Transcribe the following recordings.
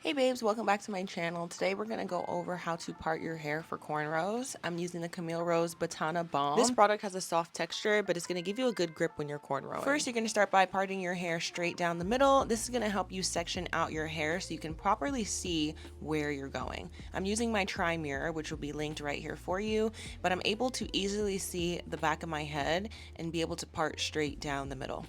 Hey babes, welcome back to my channel. Today we're going to go over how to part your hair for cornrows. I'm using the Camille Rose Batana Balm. This product has a soft texture, but it's going to give you a good grip when you're cornrowing. First, you're going to start by parting your hair straight down the middle. This is going to help you section out your hair so you can properly see where you're going. I'm using my tri-mirror, which will be linked right here for you, but I'm able to easily see the back of my head and be able to part straight down the middle.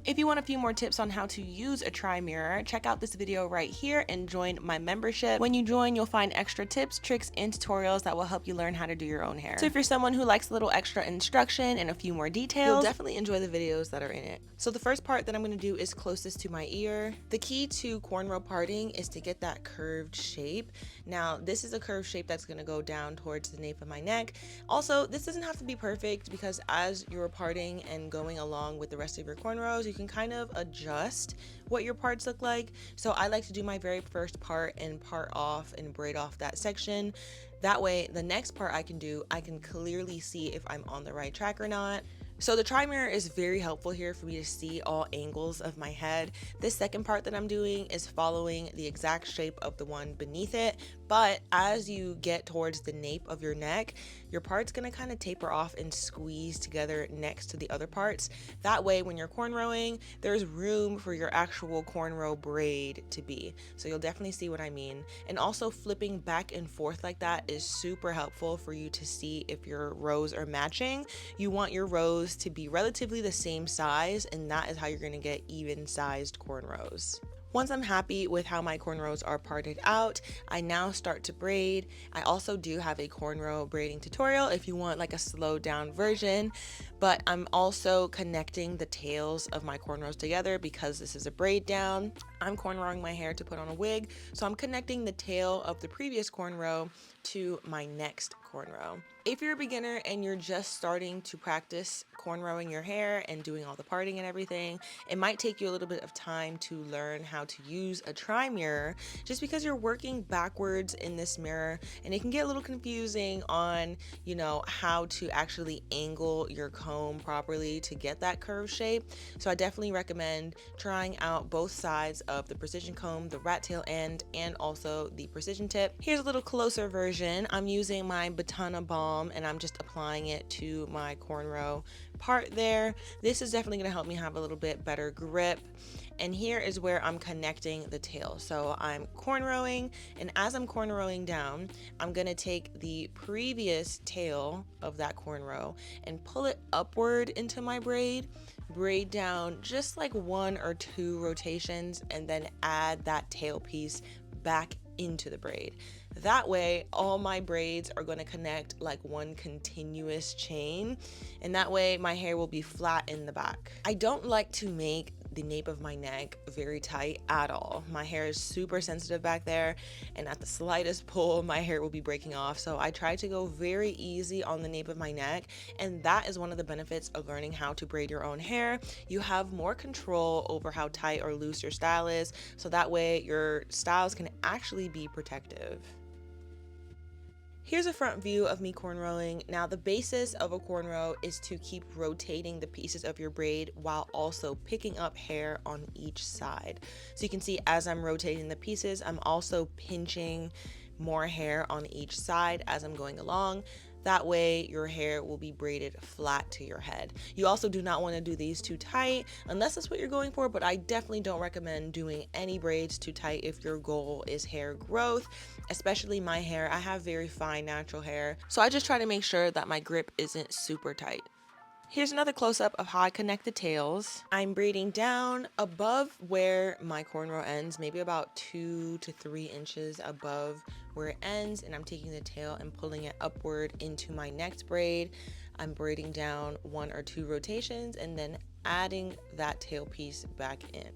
If you want a few more tips on how to use a tri-mirror, check out this video right here and join my membership. When you join, you'll find extra tips, tricks, and tutorials that will help you learn how to do your own hair. So if you're someone who likes a little extra instruction and a few more details, you'll definitely enjoy the videos that are in it. So the first part that I'm going to do is closest to my ear. The key to cornrow parting is to get that curved shape. Now, this is a curved shape that's going to go down towards the nape of my neck. Also, this doesn't have to be perfect because as you're parting and going along with the rest of your cornrows, you can kind of adjust what your parts look like. So I like to do my very first part and part off and braid off that section. That way, the next part I can clearly see if I'm on the right track or not. So the tri-mirror is very helpful here for me to see all angles of my head. This second part that I'm doing is following the exact shape of the one beneath it, but as you get towards the nape of your neck, your part's gonna kind of taper off and squeeze together next to the other parts. That way, when you're cornrowing, there's room for your actual cornrow braid to be. So you'll definitely see what I mean. And also flipping back and forth like that is super helpful for you to see if your rows are matching. You want your rows to be relatively the same size, and that is how you're going to get even sized cornrows. Once I'm happy with how my cornrows are parted out, I now start to braid. I also do have a cornrow braiding tutorial if you want like a slowed down version, but I'm also connecting the tails of my cornrows together because this is a braid down. I'm cornrowing my hair to put on a wig, so I'm connecting the tail of the previous cornrow to my next cornrow. If you're a beginner and you're just starting to practice cornrowing your hair and doing all the parting and everything, it might take you a little bit of time to learn how to use a tri-mirror just because you're working backwards in this mirror and it can get a little confusing on, how to actually angle your comb properly to get that curved shape. So I definitely recommend trying out both sides of the precision comb, the rat tail end, and also the precision tip. Here's a little closer version. I'm using my Batana Balm and I'm just applying it to my cornrow part there. This is definitely going to help me have a little bit better grip. And here is where I'm connecting the tail. So I'm cornrowing, and as I'm cornrowing down, I'm going to take the previous tail of that cornrow and pull it upward into my braid down just like 1 or 2 rotations, and then add that tail piece back into the braid. That way, all my braids are going to connect like one continuous chain, and that way my hair will be flat in the back. I don't like to make the nape of my neck very tight at all. My hair is super sensitive back there, and at the slightest pull, my hair will be breaking off. So I try to go very easy on the nape of my neck, and that is one of the benefits of learning how to braid your own hair. You have more control over how tight or loose your style is, so that way your styles can actually be protective. Here's a front view of me cornrowing. Now, the basis of a cornrow is to keep rotating the pieces of your braid while also picking up hair on each side. So you can see as I'm rotating the pieces, I'm also pinching more hair on each side as I'm going along. That way your hair will be braided flat to your head. You also do not want to do these too tight unless that's what you're going for, but I definitely don't recommend doing any braids too tight if your goal is hair growth, especially my hair. I have very fine natural hair, so I just try to make sure that my grip isn't super tight. Here's another close-up of how I connect the tails. I'm braiding down above where my cornrow ends, maybe about 2 to 3 inches above where it ends, and I'm taking the tail and pulling it upward into my next braid. I'm braiding down 1 or 2 rotations and then adding that tail piece back in.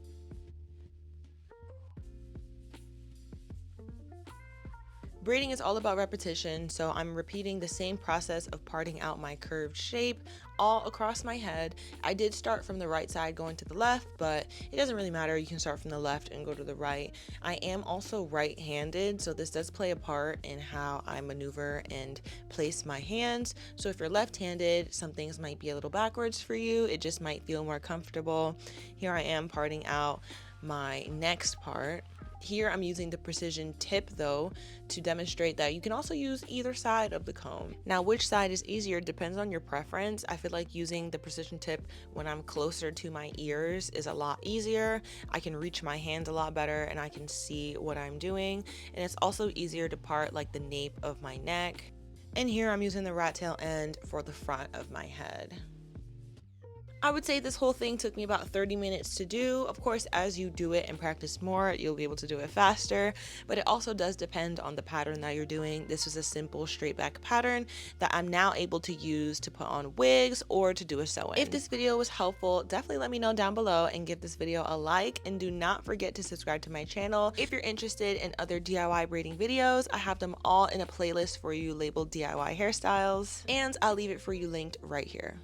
Braiding is all about repetition, so I'm repeating the same process of parting out my curved shape all across my head. I did start from the right side going to the left, but it doesn't really matter. You can start from the left and go to the right. I am also right-handed, so this does play a part in how I maneuver and place my hands. So if you're left-handed, some things might be a little backwards for you. It just might feel more comfortable. Here I am parting out my next part. Here I'm using the precision tip though to demonstrate that you can also use either side of the comb. Now which side is easier depends on your preference. I feel like using the precision tip when I'm closer to my ears is a lot easier. I can reach my hands a lot better and I can see what I'm doing, and it's also easier to part like the nape of my neck. And here I'm using the rat tail end for the front of my head. I would say this whole thing took me about 30 minutes to do. Of course, as you do it and practice more, you'll be able to do it faster, but it also does depend on the pattern that you're doing. This was a simple straight back pattern that I'm now able to use to put on wigs or to do a sew-in. If this video was helpful, definitely let me know down below and give this video a like, and do not forget to subscribe to my channel. If you're interested in other DIY braiding videos, I have them all in a playlist for you labeled DIY hairstyles, and I'll leave it for you linked right here.